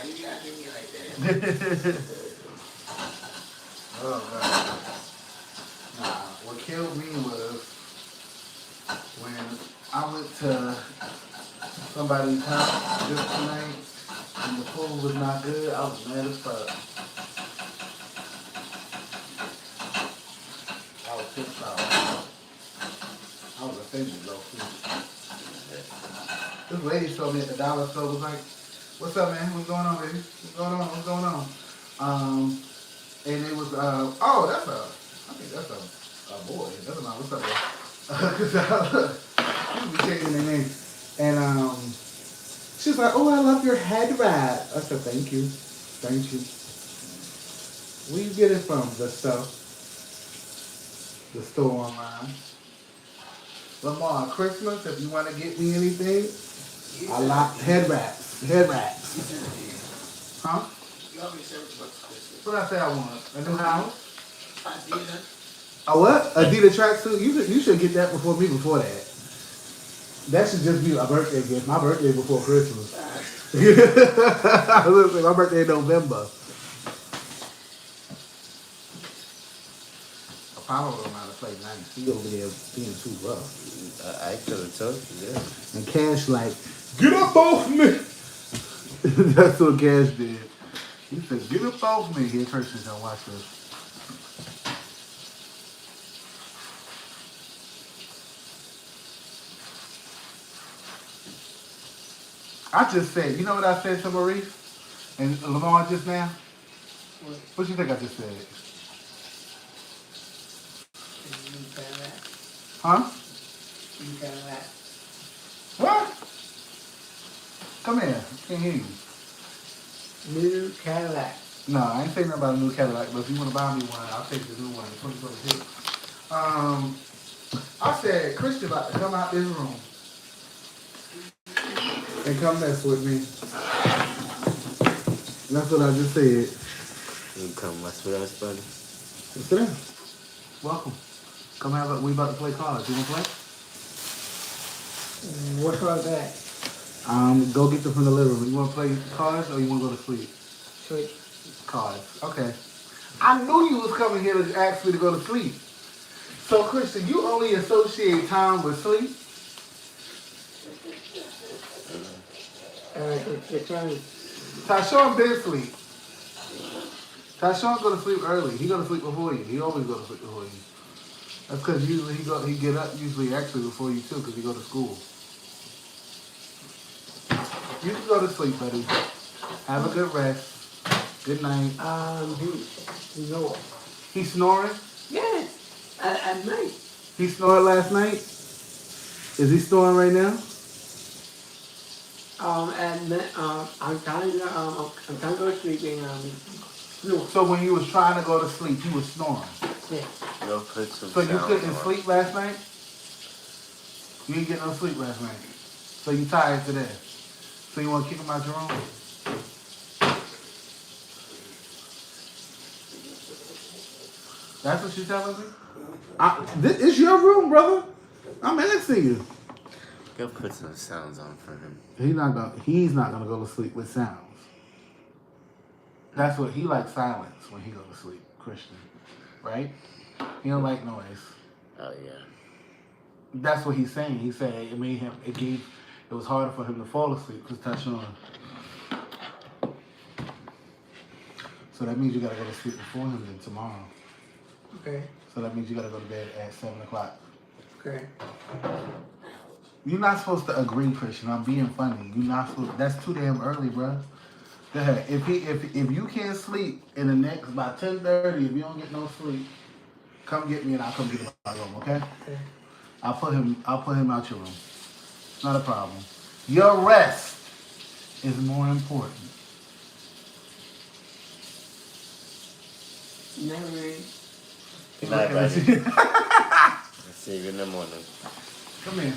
you gotta do me like that? Oh, God. Nah, what killed me was when I went to somebody's house just tonight and the food was not good. I was mad as fuck. I was pissed off. I was offended, though. This lady told me at the dollar store was like, "What's up, man? What's going on, baby? What's going on? What's going on?" And it was, oh, I think that's a boy. It doesn't matter. What's up, boy? Because people be changing their name. And she was like, "Oh, I love your head wrap." I said, "Thank you. Thank you." Where you get it from? The stuff. The store online. Lamar, Christmas, if you want to get me anything, I like head wraps. Head wraps. Huh? You already said what you want for Christmas. What I say I want? A new house? Adidas. A what? Adidas tracksuit? You should get that before me before that. That should just be a birthday gift. My birthday before Christmas. Listen, my birthday in November. Apollo don't know how to play nice. He over there being too rough. I could have told you, yeah. And Cash like, "Get up off me." That's what Cash did. He said, "Get up off me." Here, Christian, don't watch this. I just said, you know what I said to Maurice and Lamar just now? What you think I just said? New Cadillac. Huh? New Cadillac. What? Come here. I can't hear you. New Cadillac. No, I ain't saying nothing about a new Cadillac, but if you want to buy me one, I'll take the new one in 2022. I said, Christian about to come out this room and come mess with me. That's what I just said. You come mess with us, buddy. Sit down. Welcome. Come have it. We about to play cards. You want to play? What was that? Go get them from the living room. You want to play cards or you want to go to sleep? Switch. Cards. Okay. I knew you was coming here to ask me to go to sleep. So, Christian, you only associate time with sleep? It's running. Tyshawn did sleep. Tyshawn go to sleep early. He go to sleep before you. He always go to sleep before you. That's because usually he get up usually actually before you too because he go to school. You can go to sleep, buddy. Have a good rest. Good night. He know. He snoring? Yes. At night. He snored last night? Is he snoring right now? At night, I'm trying to go to sleep and no. So when you was trying to go to sleep, you was snoring. Yeah. Go put some So you sound couldn't on. sleep last night? You didn't get no sleep last night. So you tired today. So you want to kick him out your room? That's what you're telling me? This is your room, brother. I'm asking you. Go put some sounds on for him. He's not gonna go to sleep with sounds. That's what he likes, silence when he go to sleep, Christian. Right? He don't like noise. Oh, yeah. That's what he's saying. He said it was harder for him to fall asleep because Tyshawn. So that means you gotta go to sleep before him then tomorrow. Okay. So that means you gotta go to bed at 7 o'clock. Okay. You're not supposed to agree, Christian. I'm being funny. You're not supposed. That's too damn early, bro. Go ahead. If you can't sleep in the next by 10:30, if you don't get no sleep, come get me and I'll come get him out of my room. Okay? Okay. I'll put him out your room. Not a problem. Your rest is more important. Never mind. Good night, buddy. I'll see you in the morning. Come here.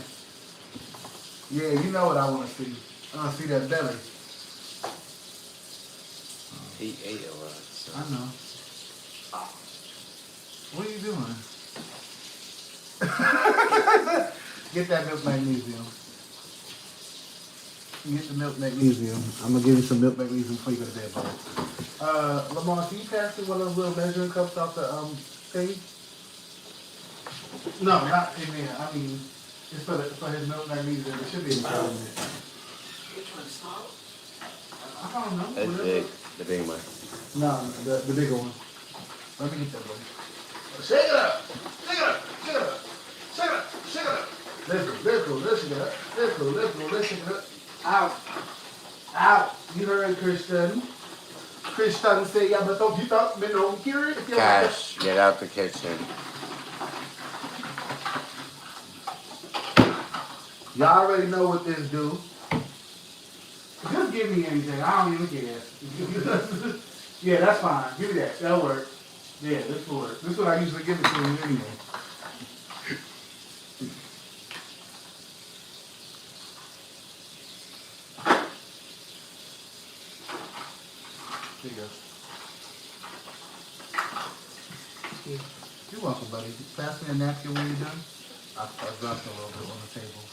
Yeah, you know what I want to see. I want to see that belly. He ate a lot. So. I know. What are you doing? Get that milk magnesium. Get the milk magnesium. I'm gonna give you some milk magnesium before you go to bed, bro. Lamar, can you pass me one of those little measuring cups off the thing? No, not in there. I mean, it's for his milk magnesium. It should be in the cabinet. Which one's small? I don't know. That's whatever. big. The big one. No, the bigger one. Let me get that one. Shake it up! Shake it up! Shake it up! Shake it up! Shake it up! Let's go, let's shake it up. Let's shake it up. Out! Out! You heard Christian. Christian say, yeah, but don't get up, men don't hear it. If you Cash, get out the kitchen. Y'all already know what this do. Just give me anything. I don't even care. Yeah, that's fine. Give me that. That'll work. Yeah, this will work. This is what I usually give it to you anyway. There you go. You're welcome, buddy. Pass me a napkin when you're done. I dropped a little bit on the table.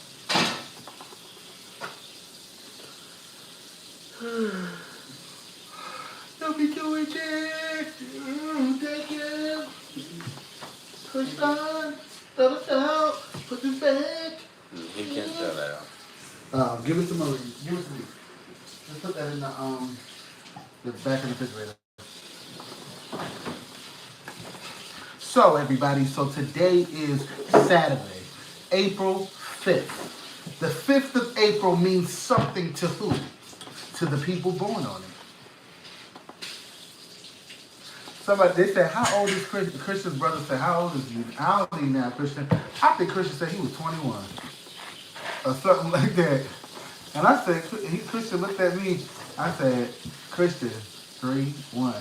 Don't be doing it. Take it. Push on. Throw it out. Put this back. He can't throw that out. Give it to Marie. Give it to me. Let's put that in the back of the refrigerator. So everybody, so today is Saturday, April 5th. The 5th of April means something to who? To the people born on it. Somebody, they said, how old is Christian? Christian's brother said, how old is you? How old are you now, Christian? I think Christian said he was 21. Or something like that. And I said, Christian looked at me. I said, Christian, 3-1.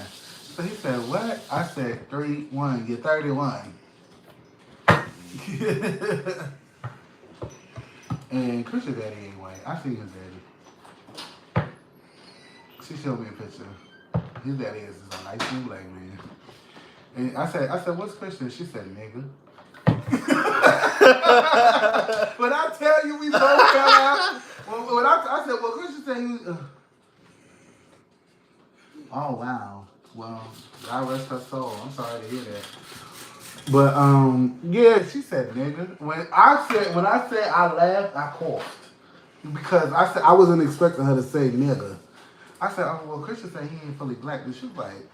So he said, what? I said, 3-1. You're 31. And Christian daddy anyway. I seen his daddy. She showed me a picture. His daddy is a nice new black man. And I said, what's Christian? She said, nigga. But I tell you, we both fell out. When I said, well, Christian said he was. Oh wow. Well, God rest her soul. I'm sorry to hear that. But yeah, she said nigga. When I said I laughed, I coughed because I said I wasn't expecting her to say nigga. I said, oh well, Christian said he ain't fully black. And she was like,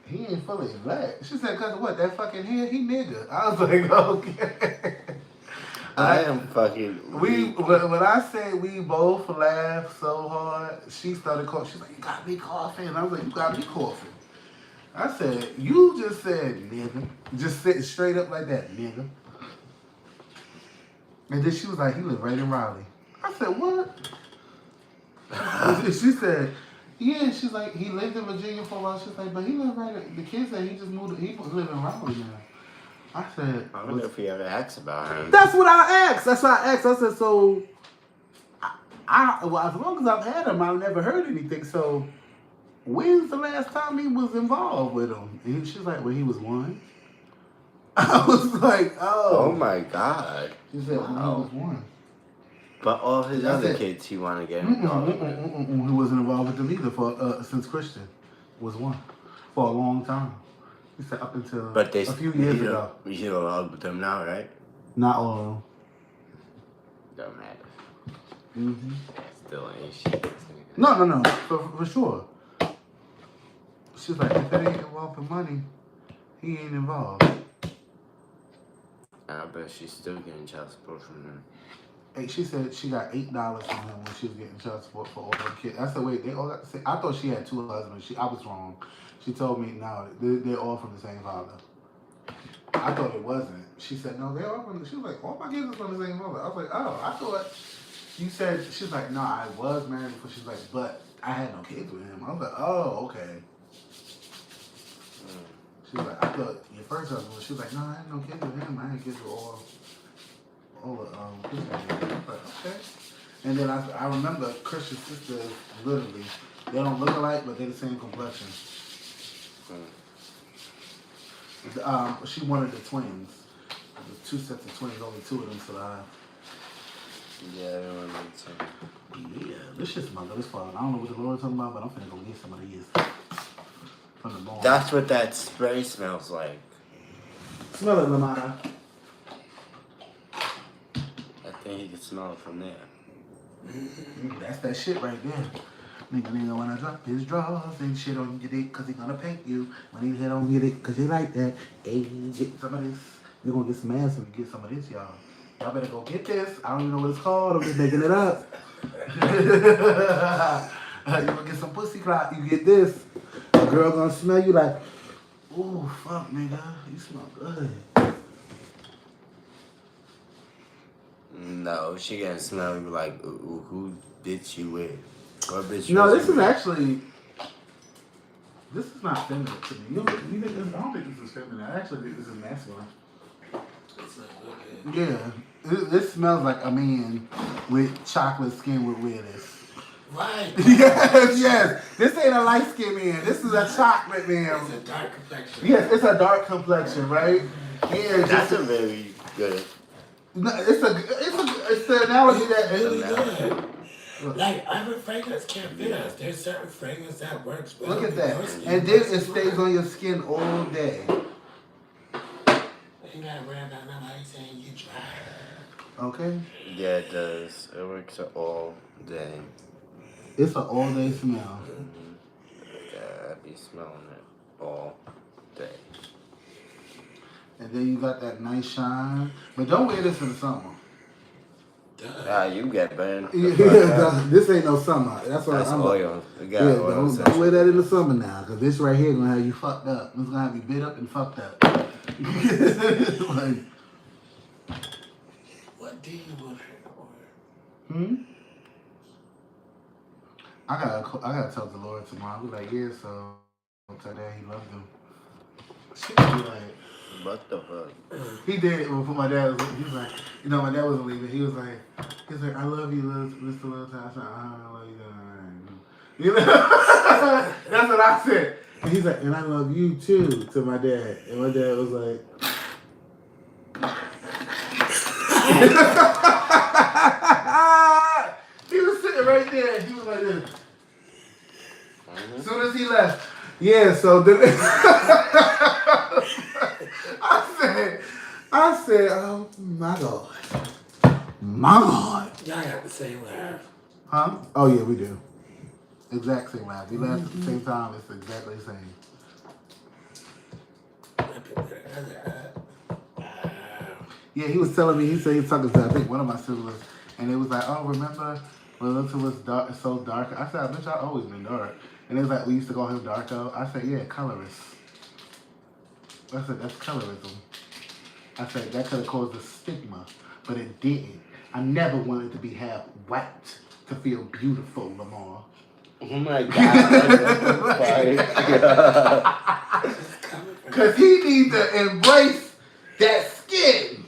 he ain't fully black. She said, cause of what? That fucking hair, he nigga. I was like, okay. I am fucking. When I say we both laughed so hard, she started coughing. She's like, you got me coughing. And I was like, you got me coughing. I said, you just said nigga. Just sit straight up like that, nigga. And then she was like, he live right in Raleigh. I said, what? She said, yeah. She's like, he lived in Virginia for a while. She's like, but he lived right in, the kid said he just moved, he live in Raleigh now. I said, I wonder if he ever asked about him. that's what I asked. That's what I asked. I said, so, well, as long as I've had him, I've never heard anything. So, when's the last time he was involved with him? And she's like, well, he was one. I was like, oh. Oh my God. She said, well, he was one. But all his other kids, he want to get involved with. He wasn't involved with them either since Christian was one for a long time. He said up until a few years ago. You don't love them now, right? Not all of them. Don't matter. Mm-hmm. Still ain't shit. No, for sure. She's like, if it ain't involved in money, he ain't involved. I bet she's still getting child support from him. Hey, she said she got $8 from him when she was getting child support for all her kids. I said, wait, they all got the same? I thought she had two husbands. I was wrong. She told me, no, they're all from the same father. I thought it wasn't. She said, no, they're all from she was like, all my kids are from the same father. I was like, oh, I thought you said, she's like, no, I was married before. She's like, but I had no kids with him. I was like, oh, okay. She was like, I thought your first husband was, she was like, no, I had no kids with him. I had kids with all Christian. I was like, okay. And then I remember Christian's sisters, literally, they don't look alike, but they're the same complexion. She wanted the twins. There's two sets of twins, only two of them survived. Yeah, everyone needs some. Yeah, this shit smell good as fuck. I don't know what the Lord's talking about, but I'm finna go get some of these from the bar. That's what that spray smells like. Smell it, Lamada. I think you can smell it from there. That's that shit right there. Nigga wanna drop his drawers and shit on your dick cause he gonna paint you. When he hit on your dick cause you like that. Hey, get some of this. You're gonna get some ass when you get some of this, y'all. Y'all better go get this. I don't even know what it's called. I'm just making it up. You gonna get some pussy clout. You get this. A girl gonna smell you like, ooh, fuck, nigga. You smell good. No, she gonna smell you like, ooh, who bitch you with? What bitch No, was this you is with? actually. This is not feminine to me. You think this, I don't think this is feminine. I actually think this is masculine. Yeah, this smells like a man with chocolate skin with redness. Right. Yes. This ain't a light skinned man. This is a chocolate man. It's a dark complexion. Yes, it's a dark complexion, right? Yeah, That's just a very good. no, it's the analogy that Really good. Like, other fragrance can't fit us. There's certain fragrance that works well. look at with that, your skin. and then it stays on your skin all day. You gotta worry about nobody saying you dry. Okay, Yeah, it does. It works all day. it's an all day smell. Yeah, I be smelling it all day. And then you got that nice shine, but don't wear this in the summer. Duh. Ah, you get burned. Yeah, this ain't no summer. That's what That's I'm. oil. We got Yeah, oil. don't wear that in the summer now, cause this right here gonna have you fucked up. It's gonna have you bit up and fucked up. Like, What do you want her for? I gotta tell the Lord tomorrow. I'll be like, yeah, so tell Dad he loved him. She be like, What the fuck? he did it before my dad was. He was like, you know, my dad wasn't leaving. He was like, I love you, Mr. Little Time. I said, I love you. You know, that's what I said. And he's like, and I love you too, to my dad. And my dad was like. He was sitting right there. He was like this. As soon as he left, yeah. So then I said, oh my God, my God. Y'all got the same laugh. Huh? Oh yeah, we do. Exact same laugh. We laugh at the same time. It's exactly the same. Yeah, he was telling me. He said he was talking to I think one of my siblings, and it was like, oh, remember when Linton was dark, so dark? I said, I bet y'all always been dark. And it was like we used to call him Darko. I said, yeah, colorist. I said that's colorism. I said that could have caused a stigma, but it didn't. I never wanted to be half white to feel beautiful, Lamar. Oh my God. Because he needs to embrace that skin.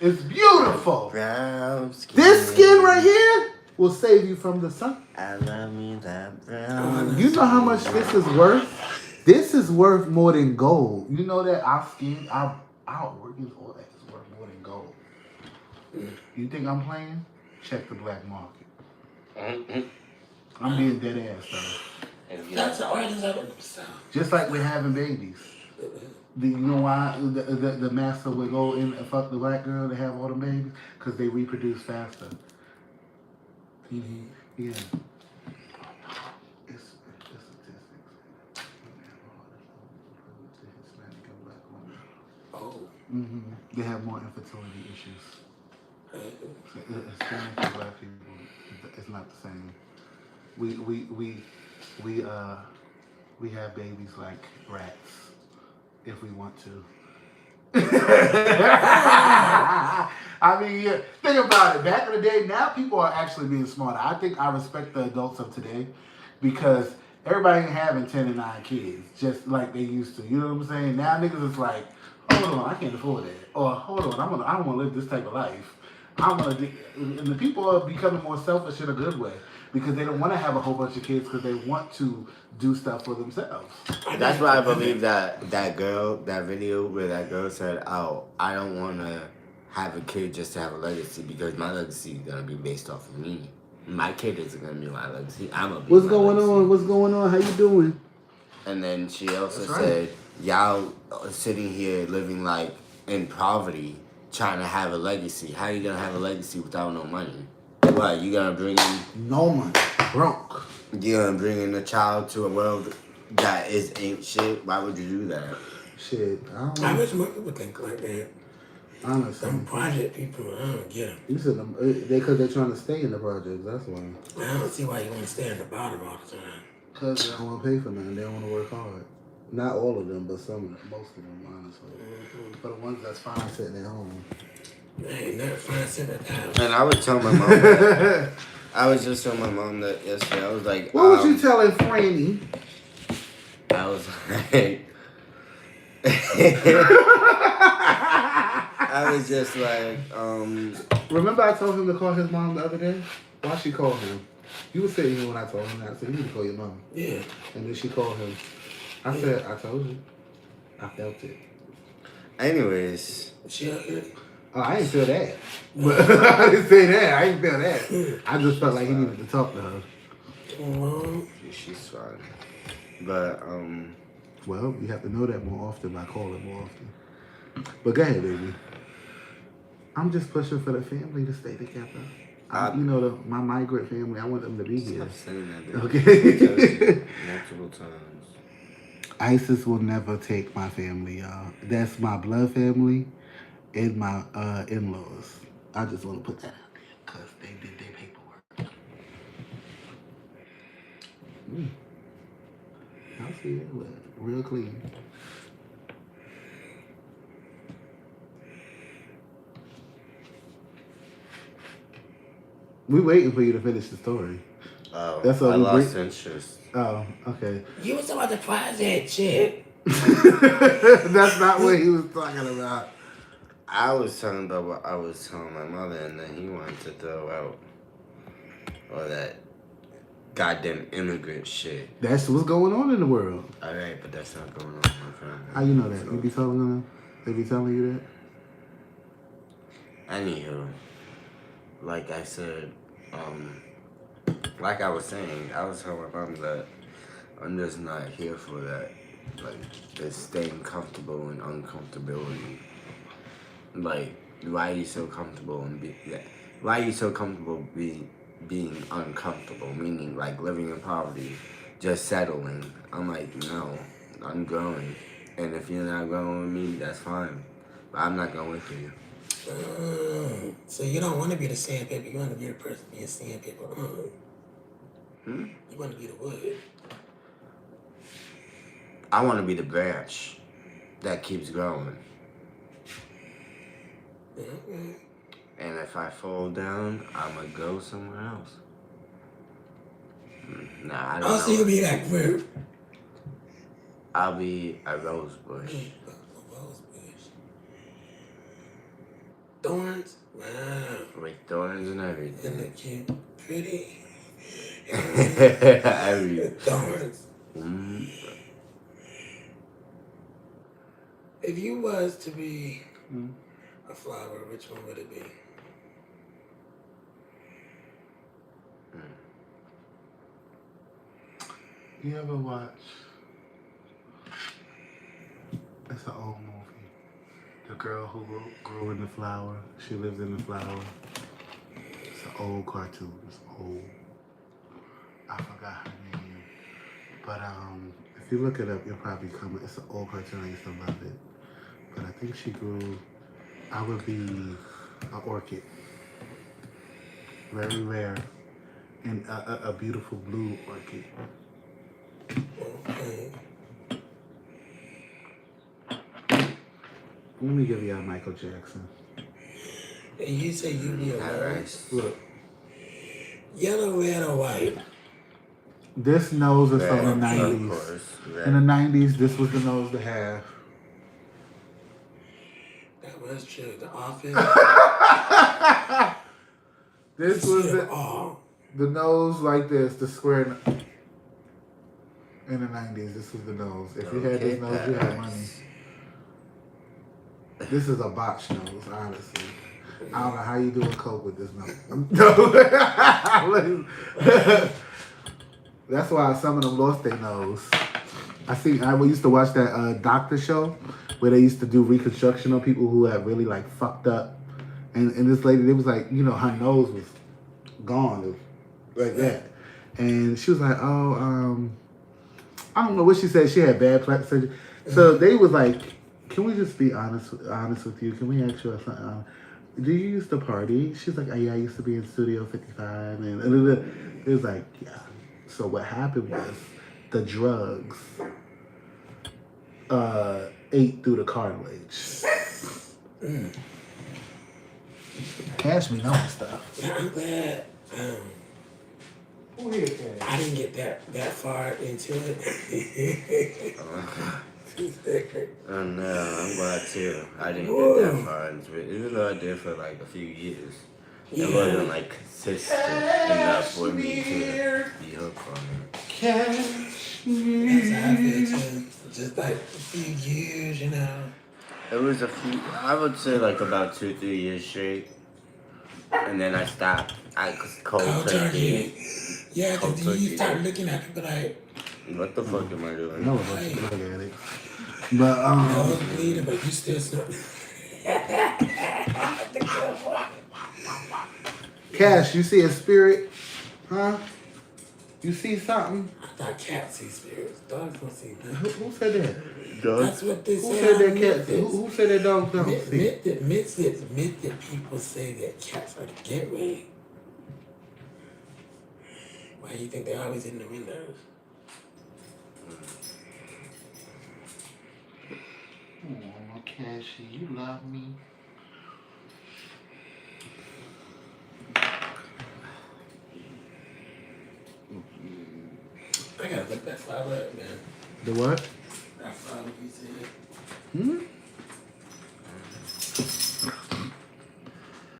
It's beautiful. Brown skin. This skin right here will save you from the sun. I love me that brown. You know how much this is worth? This is worth more than gold. You know that our skin, our organs, all that is worth more than gold. You think I'm playing? Check the black market. I'm being dead ass though. That's the organs of themselves. Just like we're having babies. You know why the master would go in and fuck the black girl to have all the babies? Because they reproduce faster. Mm-hmm. Yeah. It's statistics. Hispanic and black women. Oh. Mm-hmm. They have more infertility issues. Hispanic and black people, it's not the same. We have babies like rats if we want to. I mean, yeah, think about it. Back in the day, now people are actually being smarter. I think I respect the adults of today because everybody ain't having 10 and 9 kids just like they used to. You know what I'm saying? Now niggas is like, hold on, I can't afford that. Or hold on, I don't want to live this type of life. And the people are becoming more selfish in a good way because they don't want to have a whole bunch of kids because they want to do stuff for themselves. That's why I believe that video where that girl said, "Oh, I don't want to have a kid just to have a legacy because my legacy is gonna be based off of me. My kid isn't gonna be my legacy. I'm gonna be What's my going legacy. on? What's going on? How you doing? And then she also That's right. said, y'all are sitting here living like in poverty, trying to have a legacy. How you gonna have a legacy without no money? What, you gonna bring in, No money. Broke. you gonna bring in a child to a world that ain't shit? Why would you do that? Shit. I don't I know. wish more people think like that. Honestly. Some project people, I don't get them. You said because they're trying to stay in the projects. That's why. I don't see why you want to stay at the bottom all the time. Because they don't want to pay for nothing. They don't want to work hard. Not all of them, but some of them. Most of them, honestly. For the ones that's fine sitting at home. Hey, never find sitting at the house. And I was telling my mom that. I was just telling my mom that yesterday. I was like, What was you telling Franny? I was like, I was just like, Remember I told him to call his mom the other day? Why she called him? You were sitting here when I told him that. I said, you need to call your mom. Yeah. And then she called him. I said, I told you. I felt it. anyways, She out here? Oh, I didn't feel that. But I didn't say that. I didn't feel that. I just felt like he needed to talk to her. she's fine. But, Well, you have to know that more often by calling more often. But go ahead, baby. I'm just pushing for the family to stay together. You know, my migrant family, I want them to be here. stop saying that, baby. Okay. Multiple times. ISIS will never take my family, y'all. That's my blood family and my in-laws. I just want to put that out there because they did their paperwork. I see it. Look, real clean. We waiting for you to finish the story. Oh, That's all I we lost bring- interest. Oh, okay. You was talking about the project shit. That's not what he was talking about. I was talking about what I was telling my mother, and then he wanted to throw out all that goddamn immigrant shit. That's what's going on in the world. All right, but that's not going on in my family. How you know that? You be telling them? They be telling you that? Anywho, like I said, like I was saying, I was telling my mom that I'm just not here for that. Like, this staying comfortable and uncomfortability. Like, why are you so comfortable why are you so comfortable being uncomfortable? Meaning, like, living in poverty, just settling. I'm like, no, I'm growing. And if you're not growing with me, that's fine. But I'm not going for you. So you don't want to be the sandpaper. You want to be the person being sandpaper. You want to be the wood. I want to be the branch that keeps growing. And if I fall down, I'm going to go somewhere else. Nah, I don't know. So you'll be that group. I'll be a rose bush. Rose bush. Thorns? Wow. With thorns and And everything. look cute. Pretty. Everything. Thorns. If you was to be a flower, which one would it be? You ever watch? It's an old movie. The girl who grew in the flower. She lives in the flower. It's an old cartoon. It's old. I forgot her name. But if you look it up, you'll probably come. It's an old cartoon. I used to love it. But I think she grew. I would be an orchid. Very rare. And a beautiful blue orchid. Okay. Let me give you a Michael Jackson. And you say you be a rose. Alright. Look, Yellow, red, or white? this nose is from the Of 90s. course. In the 90s, this was the nose to have. That was true. The Office. This was the nose like this, the square. In the 90s, this was the nose. If you had this nose, you had money. This is a botch nose, honestly. I don't know how you doing coke with this number. No. That's why some of them lost their nose. We used to watch that doctor show where they used to do reconstruction on people who had really like fucked up. And this lady, it was like, you know, her nose was gone. It was like that. And she was like, oh, I don't know what she said. She had bad plastic surgery. So they was like, can we just be honest with you? Can we ask you something? Do you used to party? She's like, oh, yeah, I used to be in Studio 55. And it was like, yeah. So what happened was the drugs ate through the cartilage. Cash me knowing stuff. Yeah, I'm glad. Who here, Cash? I didn't get that far into it. Oh no, I'm glad too. I didn't get that far into it, even though I did for like a few years. It wasn't like consistent enough for me to be hooked on it. Cash That's how I feel too. Just like a few years, you know. It was a few, I would say like about 2-3 years straight. And then I stopped. I cold turkey. Yeah, Cold because you turkey. start looking at people like, What the fuck am I doing? No, but you look at it. But I was bleeding, but you still snorting. Cash, you see a spirit? Huh? You see something? I thought cats see spirits. Dogs don't see nothing. Who said that? That's what they Who say. said on that cats? Myths. Who said that dogs don't see? Myth that people say that cats are the gateway. Why do you think they're always in the windows? Oh, Cashy, you love me. I gotta look that flower up, man. The what? That flower you said. Hmm?